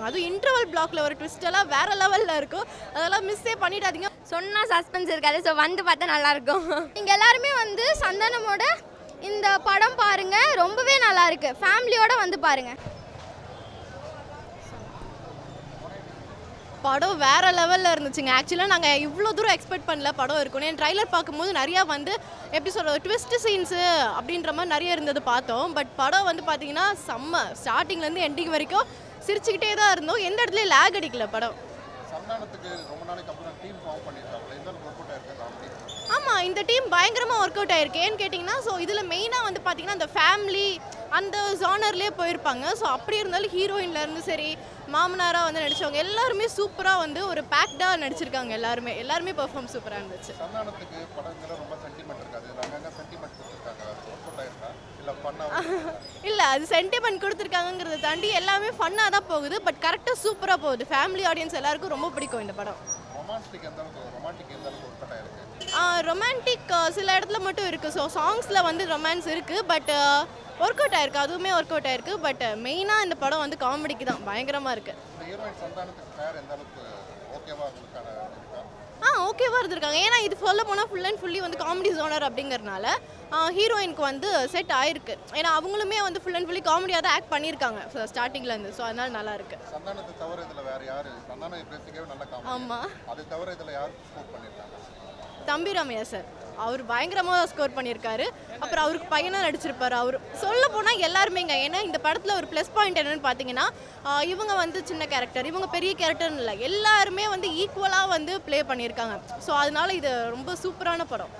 அதுவும் இன்டர்வல் பிளாக்ல ஒரு ட்விஸ்ட் எல்லாம் வேற லெவல்ல இருக்கும். அதெல்லாம் மிஸ்ஸே பண்ணிடாதீங்க. சொன்னா சஸ்பென்ஸ் இருக்காது. ஸோ வந்து பார்த்தா நல்லா இருக்கும். நீங்க எல்லாருமே வந்து சந்தானமோட இந்த படம் பாருங்க, ரொம்பவே நல்லா இருக்கு. ஃபேமிலியோட வந்து பாருங்க. படம் வேற லெவலில் இருந்துச்சுங்க. ஆக்சுவலாக நாங்கள் இவ்வளோ தூரம் எக்ஸ்பெக்ட் பண்ணல படம் இருக்குன்னு. என் ட்ரைலர் பார்க்கும்போது நிறையா வந்து எப்படி சொல்கிறது ட்விஸ்ட் சீன்ஸு அப்படின்ற மாதிரி நிறைய இருந்தது பார்த்தோம். பட் படம் வந்து பார்த்தீங்கன்னா செம்ம. ஸ்டார்டிங்லேருந்து எண்டிங் வரைக்கும் சிரிச்சுக்கிட்டே தான் இருந்தோம். எந்த இடத்துலையும் லேக் அடிக்கல படம். ஆமாம், இந்த டீம் பயங்கரமாக ஒர்க் அவுட் ஆயிருக்கு. ஏன்னு கேட்டிங்கன்னா ஸோ இதில் மெயினாக வந்து பார்த்தீங்கன்னா அந்த ஃபேமிலி அந்த ஜானர்லேயே போயிருப்பாங்க. ஸோ அப்படி இருந்தாலும் ஹீரோயின்லேருந்து சரி மாமனாராக வந்து நடித்தவங்க எல்லாருமே சூப்பராக வந்து ஒரு பேக்டாக நடிச்சிருக்காங்க. எல்லாருமே பெர்ஃபார்ம் சூப்பராக இருந்துச்சு. இல்லை, அது சென்டிமெண்ட் கொடுத்துருக்காங்கிறத தாண்டி எல்லாமே ஃபன்னாக தான் போகுது. பட் கரெக்டாக சூப்பராக போகுது. ஃபேமிலி ஆடியன்ஸ் எல்லாருக்கும் ரொம்ப பிடிக்கும் இந்த படம். ரொமான்டிக் சில இடத்துல மட்டும் இருக்குது. ஸோ சாங்ஸில் வந்து ரொமான்ஸ் இருக்குது. பட் ஒர்க் அவுட் ஆயிருக்கு. அதுவுமே ஒர்க் அவுட் ஆயிருக்கு. பட் மெயினாக இந்த படம் வந்து காமெடிக்கு தான் பயங்கரமாக இருக்குது. ஓகேவா இருந்திருக்காங்க. ஏன்னா இது சொல்ல போனால் ஃபுல் அண்ட் ஃபுல்லி வந்து காமெடி ஜோனர் அப்படிங்கிறதுனால ஹீரோயினுக்கு வந்து செட் ஆயிருக்கு. ஏன்னா அவங்களுமே வந்து ஃபுல் அண்ட் ஃபுல்லி காமெடியாக தான் ஆக்ட் பண்ணியிருக்காங்க ஸ்டார்டிங்லேருந்து. ஸோ அதனால நல்லா இருக்கு. ஆமாம், தம்பி ராமையா சார் அவர் பயங்கரமாக ஸ்கோர் பண்ணியிருக்காரு. அப்புறம் அவருக்கு பையனாக நடிச்சிருப்பாரு. அவர் சொல்ல போனால் எல்லாருமேங்க. ஏன்னா இந்த படத்தில் ஒரு ப்ளஸ் பாயிண்ட் என்னென்னு பார்த்தீங்கன்னா இவங்க வந்து சின்ன கேரக்டர், இவங்க பெரிய கேரக்டர்னு இல்லை, எல்லாருமே வந்து ஈக்குவலாக வந்து ப்ளே பண்ணியிருக்காங்க. ஸோ அதனால இது ரொம்ப சூப்பரான படம்.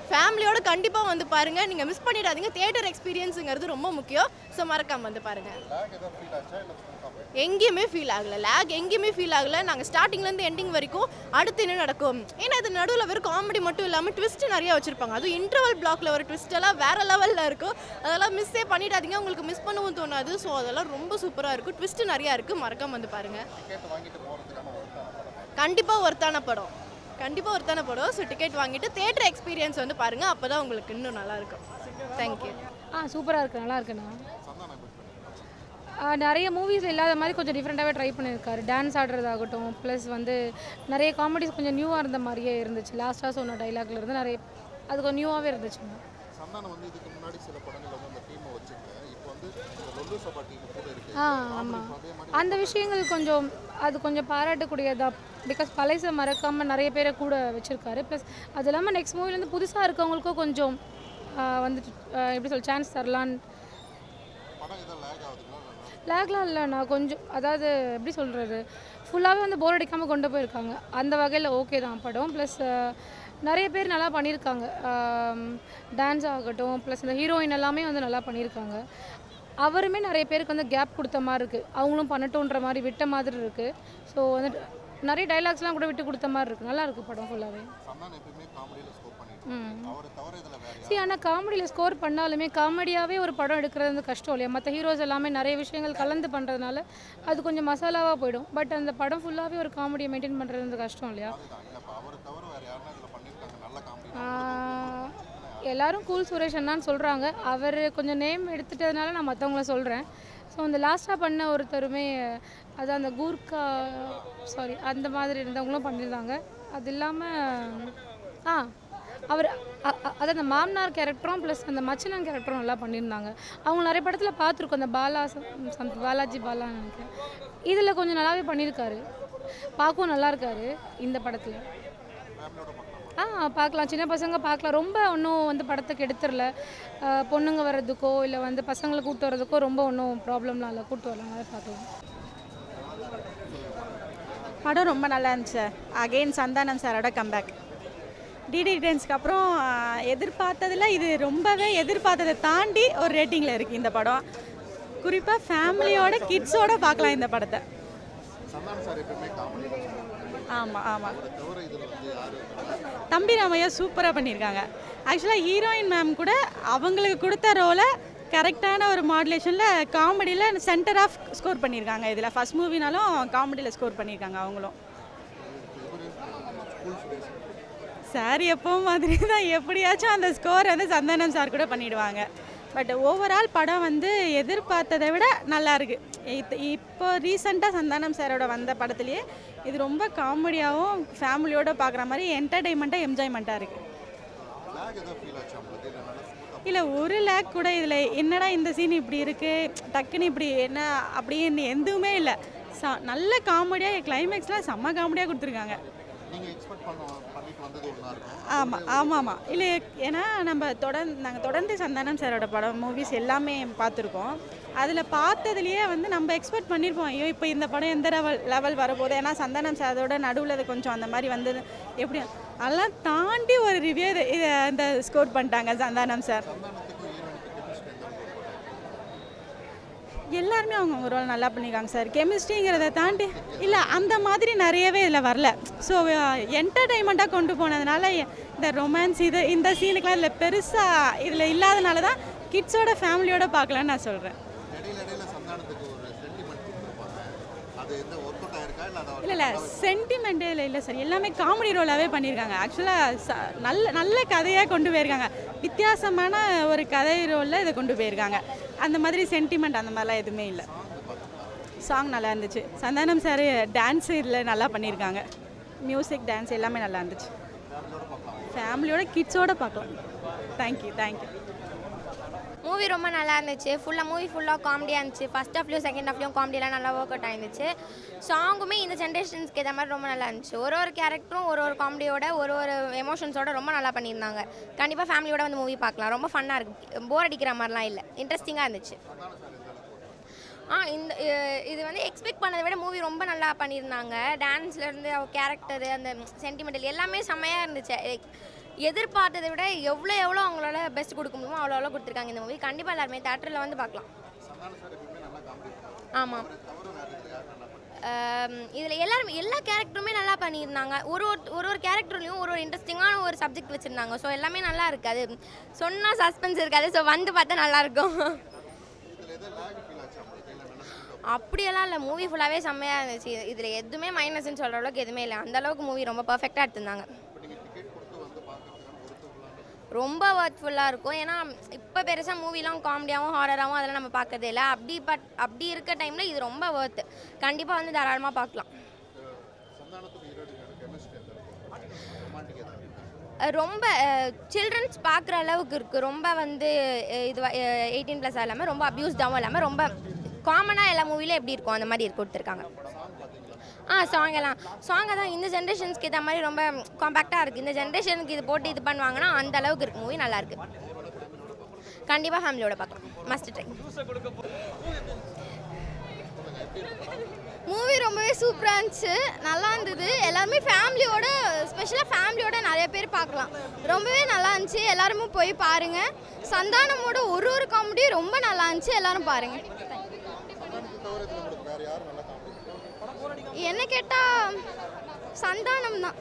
ஃபேமிலியோட கண்டிப்பாக வந்து பாருங்கள். நீங்கள் மிஸ் பண்ணிடாதீங்க. தியேட்டர் எக்ஸ்பீரியன்ஸுங்கிறது ரொம்ப முக்கியம். ஸோ மறக்காமல் வந்து பாருங்கள். எங்கேயுமே ஃபீல் ஆகலை. லேக் எங்கேயுமே ஃபீல் ஆகலை. நாங்கள் ஸ்டார்டிங்லேருந்து எண்டிங் வரைக்கும் அடுத்து என்ன நடக்கும். ஏன்னா இது நடுவில் வெறும் காமெடி மட்டும் இல்லாமல் ட்விஸ்ட்டு நிறையா வச்சுருப்பாங்க. அதுவும் இன்டர்வல் பிளாக்ல ஒரு ட்விஸ்ட் எல்லாம் வேற லெவலில் இருக்கும். அதெல்லாம் மிஸ்ஸே பண்ணிடாதீங்க. உங்களுக்கு மிஸ் பண்ணவும் தோணாது. ஸோ அதெல்லாம் ரொம்ப சூப்பராக இருக்கும். ட்விஸ்ட்டு நிறையா இருக்குது. மறக்காமல் வந்து பாருங்கள். கண்டிப்பாக ஒர்த்தான படம். ஸோ டிக்கெட் வாங்கிட்டு தியேட்டர் எக்ஸ்பீரியன்ஸ் வந்து பாருங்கள். அப்போ தான் உங்களுக்கு இன்னும் நல்லாயிருக்கும். தேங்க்யூ. சூப்பராக இருக்குது. நல்லா இருக்குண்ணா. நிறைய மூவிஸில் இல்லாத மாதிரி கொஞ்சம் டிஃப்ரெண்ட்டாகவே ட்ரை பண்ணியிருக்காரு. டான்ஸ் ஆடுறதாகட்டும், ப்ளஸ் வந்து நிறைய காமெடிஸ் கொஞ்சம் நியூவாக இருந்த மாதிரியே இருந்துச்சு. லாஸ்ட்டாக சொன்ன டைலாக்ல இருந்து நிறைய அது கொஞ்சம் நியூவாகவே இருந்துச்சுங்க. ஆமாம், அந்த விஷயங்கள் கொஞ்சம் அது கொஞ்சம் பாராட்டக்கூடியதா. பிகாஸ் பழைசை மறக்காமல் நிறைய பேரை கூட வச்சுருக்காரு. ப்ளஸ் அது இல்லாமல் நெக்ஸ்ட் மூவிலேருந்து புதுசாக இருக்கவங்களுக்கும் கொஞ்சம் வந்துட்டு எப்படி சொல்ல சான்ஸ் தரலான்னு. லேக்லாம் இல்லை. நான் கொஞ்சம் அதாவது எப்படி சொல்கிறது ஃபுல்லாகவே வந்து போர் அடிக்காமல் கொண்டு போயிருக்காங்க. அந்த வகையில் ஓகே தான் படம். ப்ளஸ் நிறைய பேர் நல்லா பண்ணியிருக்காங்க. டான்ஸ் ஆகட்டும், ப்ளஸ் இந்த ஹீரோயின் எல்லாமே வந்து நல்லா பண்ணியிருக்காங்க. அவருமே நிறைய பேருக்கு வந்து கேப் கொடுத்த மாதிரி இருக்குது. அவங்களும் பண்ணட்டுன்ற மாதிரி விட்ட மாதிரி இருக்குது. ஸோ வந்துட்டு நிறைய டைலாக்ஸ்லாம் கூட விட்டு கொடுத்த மாதிரி இருக்குது. நல்லா இருக்குது படம் ஃபுல்லாகவே. ஆனால் காமெடியில் ஸ்கோர் பண்ணாலுமே காமெடியாகவே ஒரு படம் எடுக்கிறது வந்து கஷ்டம் இல்லையா. மற்ற ஹீரோஸ் எல்லாமே நிறைய விஷயங்கள் கலந்து பண்ணுறதுனால அது கொஞ்சம் மசாலாவாக போயிடும். பட் அந்த படம் ஃபுல்லாகவே ஒரு காமெடியை மெயின்டைன் பண்ணுறது வந்து கஷ்டம் இல்லையா. எல்லோரும் கூல் சுரேஷ் அண்ணான்னு சொல்கிறாங்க. அவர் கொஞ்சம் நேம் எடுத்துட்டதுனால நான் மற்றவங்கள சொல்கிறேன். ஸோ அந்த லாஸ்ட்டாக பண்ண ஒருத்தருமே அது அந்த கூர்க்கா அந்த மாதிரி இருந்தவங்களும் பண்ணியிருந்தாங்க. அது இல்லாமல் அவர் அது அந்த மாமனார் கேரக்டரும் ப்ளஸ் அந்த மச்சினன் கேரக்டரும் நல்லா பண்ணியிருந்தாங்க. அவங்க நிறைய படத்தில் பார்த்துருக்கோம். அந்த பாலாஜி பாலான்னு நினைக்கிறேன். இதில் கொஞ்சம் நல்லாவே பண்ணியிருக்காரு. பார்க்கவும் நல்லா இருக்காரு இந்த படத்தில். பார்க்கலாம், சின்ன பசங்க பார்க்கலாம். ரொம்ப ஒன்றும் வந்து படத்துக்கு எடுத்துடல. பொண்ணுங்க வர்றதுக்கோ இல்லை வந்து பசங்களை கூப்பிட்டு வர்றதுக்கோ ரொம்ப ஒன்றும் ப்ராப்ளம்லாம் இல்லை. கூப்பிட்டு வரலாம், நல்லா பார்க்கலாம். படம் ரொம்ப நல்லா இருந்துச்சு. அகெயின் சந்தானம் சாரோட கம்பேக். டிடி டென்ஸ்க்கு அப்புறம் எதிர்பார்த்ததில் இது ரொம்பவே எதிர்பார்த்ததை தாண்டி ஒரு ரேட்டிங்கில் இருக்குது இந்த படம். குறிப்பாக ஃபேமிலியோட கிட்ஸோட பார்க்கலாம் இந்த படத்தை. ஆமாம், தம்பி ராமையா சூப்பராக பண்ணியிருக்காங்க. ஆக்சுவலாக ஹீரோயின் மேம் கூட அவங்களுக்கு கொடுத்த ரோலை கரெக்டான ஒரு மாடுலேஷனில் காமெடியில் சென்டர் ஆஃப் ஸ்கோர் பண்ணியிருக்காங்க. இதில் ஃபஸ்ட் மூவினாலும் காமெடியில் ஸ்கோர் பண்ணியிருக்காங்க அவங்களும். சார் எப்பவும் மாதிரி தான் எப்படியாச்சும் அந்த ஸ்கோர் வந்து சந்தானம் சார் கூட பண்ணிவிடுவாங்க. பட் ஓவரால் படம் வந்து எதிர்பார்த்ததை விட நல்லா இருக்குது. இப்போ ரீசெண்டாக சந்தானம் சாரோட வந்த படத்துலேயே இது ரொம்ப காமெடியாகவும் ஃபேமிலியோடு பார்க்குற மாதிரி என்டர்டெயின்மெண்ட்டாக என்ஜாய்மெண்ட்டாக இருக்குது. இல்லை ஒரு லேக் கூட இதில் என்னடா இந்த சீன் இப்படி இருக்குது டக்குன்னு இப்படி என்ன அப்படின்னு எதுவுமே இல்லை. நல்ல காமெடியாக கிளைமேக்ஸ்லாம் செம்ம காமெடியாக கொடுத்துருக்காங்க. ஆமாம் இல்லை ஏன்னா நாங்கள் தொடர்ந்து சந்தானம் சாரோட படம் மூவிஸ் எல்லாமே பார்த்துருக்கோம். அதில் பார்த்ததுலேயே வந்து நம்ம எக்ஸ்பெக்ட் பண்ணியிருப்போம் ஐயோ இப்போ இந்த படம் எந்த லெவல் வரப்போகுது. ஏன்னா சந்தானம் சாரோட நடுவில் அது கொஞ்சம் அந்த மாதிரி வந்தது எப்படி அதெல்லாம் தாண்டி ஒரு ரிவ்யூ இதை இந்த ஸ்கோர் பண்ணிட்டாங்க சந்தானம் சார். எல்லாருமே அவங்க ரோல் நல்லா பண்ணியிருக்காங்க சார். கெமிஸ்ட்ரிங்கிறத தாண்டி இல்லை அந்த மாதிரி நிறையவே இதில் வரல. ஸோ என்டர்டெயின்மெண்ட்டாக கொண்டு போனதுனால இந்த ரொமான்ஸ் இந்த சீனுக்கெலாம் இதில் பெருசாக இதில் இல்லாதனால தான் கிட்ஸோட ஃபேமிலியோடு பார்க்கலான்னு நான் சொல்கிறேன். இல்லை சென்டிமெண்ட்டே இல்லை சார். எல்லாமே காமெடி ரோலாகவே பண்ணியிருக்காங்க. ஆக்சுவலாக நல்ல கதையாக கொண்டு போயிருக்காங்க. வித்தியாசமான ஒரு கதை ரோலில் இதை கொண்டு போயிருக்காங்க. அந்த மாதிரி சென்டிமெண்ட் அந்த மாதிரிலாம் எதுவுமே இல்லை. சாங் நல்லா இருந்துச்சு. சந்தானம் சார் டான்ஸு இதில் நல்லா பண்ணியிருக்காங்க. மியூசிக் டான்ஸ் எல்லாமே நல்லா இருந்துச்சு. ஃபேமிலியோட கிட்ஸோடு பார்க்கலாம். தேங்க்யூ. மூவி ரொம்ப நல்லா இருந்துச்சு. மூவி ஃபுல்லாக காமெடியாக இருந்துச்சு. ஃபர்ஸ்ட் ஹாஃப்லையும் செகண்ட் ஹாஃப்லையும் காமெடியெலாம் நல்லா ஒர்க் அவுட் ஆயிருந்துச்சு. சாங்குமே இந்த ஜென்ரேஷன்ஸ்க்கு ஏற்ற மாதிரி ரொம்ப நல்லா இருந்துச்சு. ஒரு கேரக்டரும் ஒரு காமெடியோட ஒரு எமோஷன்ஸோட ரொம்ப நல்லா பண்ணியிருந்தாங்க. கண்டிப்பாக ஃபேமிலியோட வந்து மூவி பார்க்கலாம். ரொம்ப ஃபன்னாக இருக்குது. போர் அடிக்கிற மாதிரிலாம் இல்லை. இன்ட்ரெஸ்டிங்காக இருந்துச்சு. இது வந்து எக்ஸ்பெக்ட் பண்ணதை விட மூவி ரொம்ப நல்லா பண்ணியிருந்தாங்க. டான்ஸ்லேருந்து கேரக்டரு அந்த சென்டிமெண்டல் எல்லாமே செம்மையாக இருந்துச்சு. எதிர்பார்த்ததை விட எவ்வளோ அவங்களால பெஸ்ட் கொடுக்க முடியுமோ அவ்வளோ கொடுத்துருக்காங்க இந்த மூவி. கண்டிப்பாக எல்லாருமே தேட்டரில் வந்து பார்க்கலாம். ஆமாம், இதில் எல்லா கேரக்டருமே நல்லா பண்ணியிருந்தாங்க. ஒரு கேரக்டர்லையும் ஒரு இன்ட்ரெஸ்டிங்கான ஒரு சப்ஜெக்ட் வச்சுருந்தாங்க. ஸோ எல்லாமே நல்லா இருக்காது. சொன்னால் சஸ்பென்ஸ் இருக்காது. ஸோ வந்து பார்த்தா நல்லாயிருக்கும். அப்படியெல்லாம் இல்லை. மூவி ஃபுல்லாகவே செம்மையாக இருந்துச்சு. இதில் எதுவுமே மைனஸ்ன்னு சொல்கிற அளவுக்கு எதுவுமே இல்லை. அந்தளவுக்கு மூவி ரொம்ப பர்ஃபெக்டாக எடுத்திருந்தாங்க. ரொம்ப ஒர்த்ஃபுல்லாக இருக்கும். ஏன்னா இப்போ பெருசாக மூவிலாம் காமெடியாகவும் ஹாரராகவும் அதெல்லாம் நம்ம பார்க்கறதே இல்லை. அப்படி இருக்க டைமில் இது ரொம்ப ஒர்த்து. கண்டிப்பாக வந்து தாராளமாக பார்க்கலாம். ரொம்ப சில்ட்ரன்ஸ் பார்க்குற அளவுக்கு இருக்குது. ரொம்ப வந்து இது 18+ இல்லாமல் ரொம்ப அப்யூஸ்டாகவும் இல்லாமல் ரொம்ப காமனாக எல்லா மூவிலும் எப்படி இருக்கும் அந்த மாதிரி கொடுத்துருக்காங்க. சாங் தான் இந்த ஜென்ரேஷன்ஸ்க்கு ஏற்ற மாதிரி ரொம்ப காம்பேக்டாக இருக்குது. இந்த ஜென்ரேஷனுக்கு இது போட்டு இது பண்ணுவாங்கன்னா அந்த அளவுக்கு இருக்குது. மூவி நல்லாயிருக்கு. கண்டிப்பாக ஃபேமிலியோட பார்க்கலாம். Must try. மூவி ரொம்பவே சூப்பராக இருந்துச்சு. நல்லா இருந்தது. எல்லாருமே ஃபேமிலியோட ஸ்பெஷலாக ஃபேமிலியோட நிறைய பேர் பார்க்கலாம். ரொம்பவே நல்லா இருந்துச்சு. எல்லாருமே போய் பாருங்கள். சந்தானமோட ஒரு காமெடி ரொம்ப நல்லா இருந்துச்சு. எல்லாரும் பாருங்கள். என்ன கேட்டால் சந்தானம் தான்.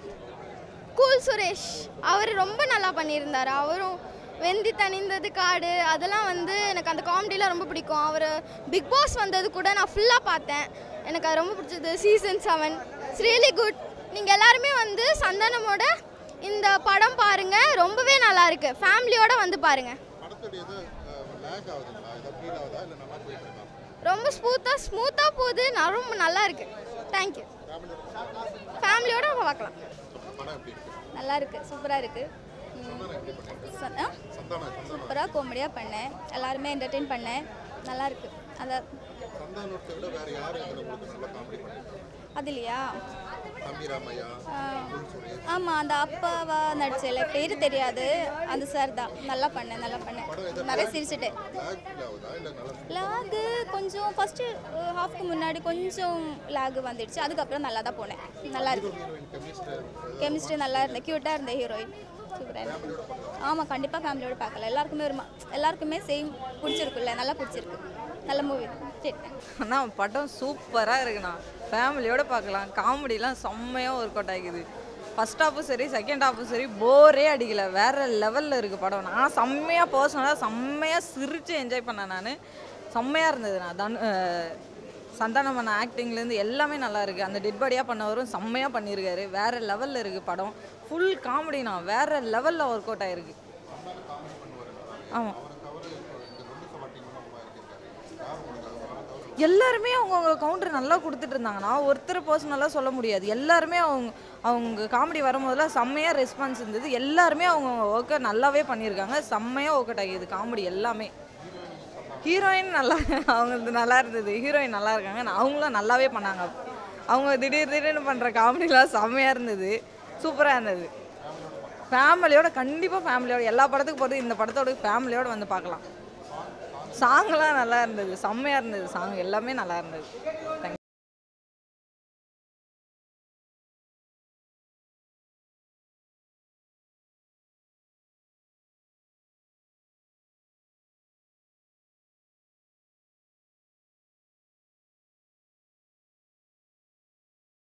கூல் சுரேஷ் அவர் ரொம்ப நல்லா பண்ணியிருந்தார். அவரும் வெந்தி தணிந்தது காடு அதெல்லாம் வந்து எனக்கு அந்த காமெடியெலாம் ரொம்ப பிடிக்கும். அவர் பிக் பாஸ் வந்தது கூட நான் ஃபுல்லாக பார்த்தேன். எனக்கு அது ரொம்ப பிடிச்சது. Season 7 it's really good. நீங்கள் எல்லாருமே வந்து சந்தானமோட இந்த படம் பாருங்கள். ரொம்பவே நல்லா இருக்குது. ஃபேமிலியோடு வந்து பாருங்கள். ரொம்ப ஸ்மூத்தாக போகுது. ரொம்ப நல்லா இருக்குது. தேங்க்யூ. ஃபேமிலியோடு நம்ம பார்க்கலாம். நல்லா இருக்குது. சூப்பராக இருக்குது. சூப்பராக காமெடியாக பண்ணேன். எல்லாருமே என்டர்டெயின் பண்ணேன். நல்லா இருக்கு. அந்த அதுலையா ஆமாம் அந்த அப்பாவா நடிச்சல பேர் தெரியாது. அந்த சார் தான். நல்லா பண்ணேன். நிறைய சிரிச்சுட்டேன். லாகு கொஞ்சம் ஃபஸ்ட்டு ஹாஃப்க்கு முன்னாடி கொஞ்சம் லாகு வந்துடுச்சு. அதுக்கப்புறம் நல்லா தான் போனேன். நல்லா இருக்கு. கெமிஸ்ட்ரி நல்லா இருந்தேன். க்யூட்டாக இருந்தேன் ஹீரோயின். சூப்பராக. ஆமாம் கண்டிப்பாக ஃபேமிலியோடு பார்க்கலாம். எல்லாருக்குமே சேம் பிடிச்சிருக்குல்ல. நல்லா பிடிச்சிருக்கு. நல்ல மூவி. சரி. ஆனால் படம் சூப்பராக இருக்குண்ணா. ஃபேமிலியோடு பார்க்கலாம். காமெடிலாம் செம்மையாக ஒர்க் அவுட் ஆகிக்குது. ஃபஸ்ட் ஹாஃபும் சரி செகண்ட் ஹாஃபும் சரி போரே அடிக்கலை. வேறு லெவலில் இருக்குது படம். நான் செம்மையாக சிரித்து என்ஜாய் பண்ணேன். நான் செம்மையாக இருந்தது. நான் சந்தானம் பண்ண ஆக்டிங்லேருந்து எல்லாமே நல்லா இருக்குது. அந்த டெட் பாடியாக பண்ணவரும் செம்மையாக பண்ணியிருக்காரு. வேறு லெவலில் இருக்குது படம். ஃபுல் காமெடினா வேறு லெவலில் ஒர்க் அவுட் ஆகிருக்கு. ஆமாம் எல்லாருமே அவங்கவுங்க கவுண்டர் நல்லா கொடுத்துட்டு இருந்தாங்க. நான் ஒருத்தர் பர்சனலாக சொல்ல முடியாது. எல்லாருமே அவங்க காமெடி வரும்போதெல்லாம் செம்மையாக ரெஸ்பான்ஸ் இருந்தது. எல்லாருமே அவங்கவுங்க ஒர்க்கை நல்லாவே பண்ணியிருக்காங்க. செம்மையாக ஒர்க் அவுட் ஆகியது காமெடி எல்லாமே. ஹீரோயின் அவங்களுக்கு நல்லா இருந்தது. ஹீரோயின் நல்லா இருக்காங்க. அவங்களும் நல்லாவே பண்ணாங்க. அவங்க திடீர்னு பண்ணுற காமெடிலாம் செம்மையாக இருந்தது. சூப்பராக இருந்தது. ஃபேமிலியோட கண்டிப்பாக ஃபேமிலியோட எல்லா படத்துக்கு போகிறது இந்த படத்தோட ஃபேமிலியோடு வந்து பார்க்கலாம். சாங்லாம் நல்லா இருந்தது. செம்மையாக இருந்தது. சாங் எல்லாமே நல்லா இருந்தது. தேங்க்யூ.